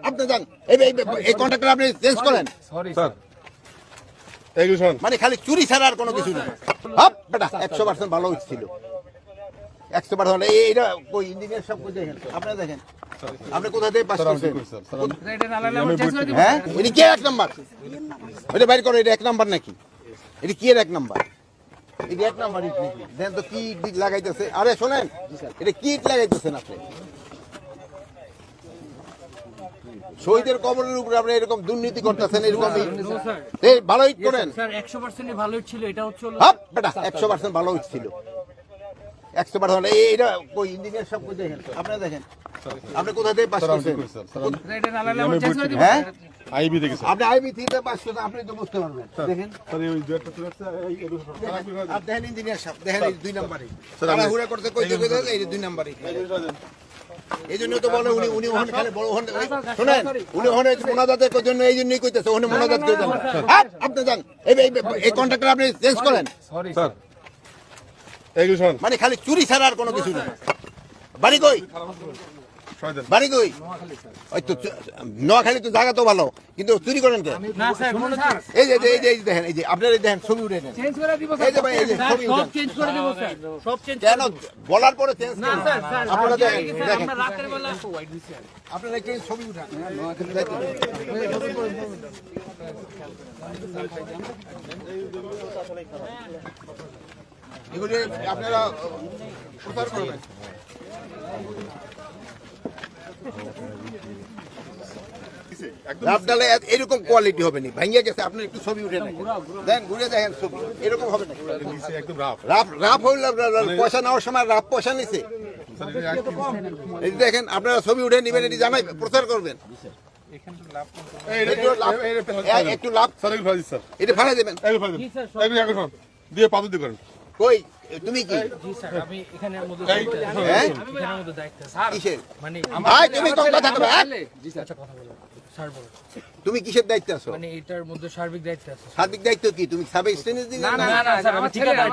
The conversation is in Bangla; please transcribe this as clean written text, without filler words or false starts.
আপনি যান এই কন্ট্রাক্টর আপনি চেঞ্জ করেন স্যার এগুলো শোন মানে খালি চুরি ছাড়া আর কোনো কিছু নেই বেটা 100% ভালো ছিল 100% এইটা কই ইঞ্জিনিয়ার সব কই দেখেন আপনারা দেখেন আপনি কোথা থেকে পাস করছেন হ্যাঁ এটা কি এক নাম্বার ওইটা বাইর করো এটা এক নাম্বার নাকি এটা কি এর এক নাম্বার এটা এক নাম্বার ইট নাকি দেন তো কি ইট লাগাইতেছে আরে শোনেন এটা কি ইট লাগাইতেছেন আপনি শহীদের কবরের উপরে আপনি এরকম দুর্নীতি করতেছেন এরকম এই ভালো ইট করেন স্যার 100% ভালো ছিল এটা হচ্ছে বেটা 100% ভালো ইট ছিল 100% এইটা কই ইঞ্জিনিয়ার সব কই দেখেন আপনারা দেখেন আপনি কোথা থেকে পাস করছেন হ্যাঁ আইবি থেকে স্যার আপনি আইবি থেকে পাস করছেন আপনি তো বুঝতে পারবেন দেখেন স্যার এই দুইটা চলে আসছে আপনি দেখেন ইঞ্জিনিয়ার সব দেখেন এই দুই নাম্বারই তাড়াহুড়া করতে কইতে কইতে এই দুই নাম্বারই এই জন্য তো বলে উনি ওখানে খালি বড় ওখানে শুনেন উনি ওখানে মোনাজাতের জন্য এই জন্যই কইতেছে ওখানে মোনাজাত করে দেন আপনি যান এই কন্ট্রাক্টর আপনি চেঞ্জ করেন স্যার এগুলো শোন মানে খালি চুরি ছাড়া আর কোনো কিছু নেই বাড়ি কই বাড়ি কই ওই তো নোয়াখালী তো জায়গা তো ভালো কিন্তু চুরি করেন কে না স্যার এই যে দেখেন এই যে আপনারা দেখেন ছবি উঠে নেন চেঞ্জ করে দিব এই যে ভাই এই যে ছবি সব উঠেন চেঞ্জ করে দিব স্যার সব চেঞ্জ কেন বলার পরে চেঞ্জ না স্যার স্যার আপনারা দেখেন দেখেন আমরা রাতের বেলা হোয়াইট দিছি আপনারা একটু ছবি উঠান এগুলি আপনারা প্রচার করবেন রাফডালে এরকম কোয়ালিটি হবে না ভাঙিয়ে গেছে আপনি একটু ছবি উঠে নেন দেন ঘুরে দেখেন ছবি এরকম হবে না নিচে একদম রাফ রাফ রাফ হইল পয়সা নেওয়ার সময় রাফ পয়সা নিছে এই দেখেন আপনারা ছবি উঠে নেবেন এটি জানাই প্রচার করবেন একটু লাভ স্যার এগুলো ফাজিস স্যার এটা ফাড়া দেবেন এগুলো ফাজিস এগুলো এখন শোন দিয়ে পাথর দিয়ে করেন কই তুমি কি জি স্যার আমি এখানের মধ্যে হ্যাঁ এখানের মধ্যে দায়িত্ব স্যার কিসের মানে ভাই তুমি কথা থাকবে জি স্যার কথা বলো স্যার বলো তুমি কিসের দায়িত্বে আছো মানে এটার মধ্যে সার্বিক দায়িত্ব আছে সার্বিক দায়িত্ব কি তুমি সাবে স্টেনে দিলে না না স্যার আমি ঠিকাদার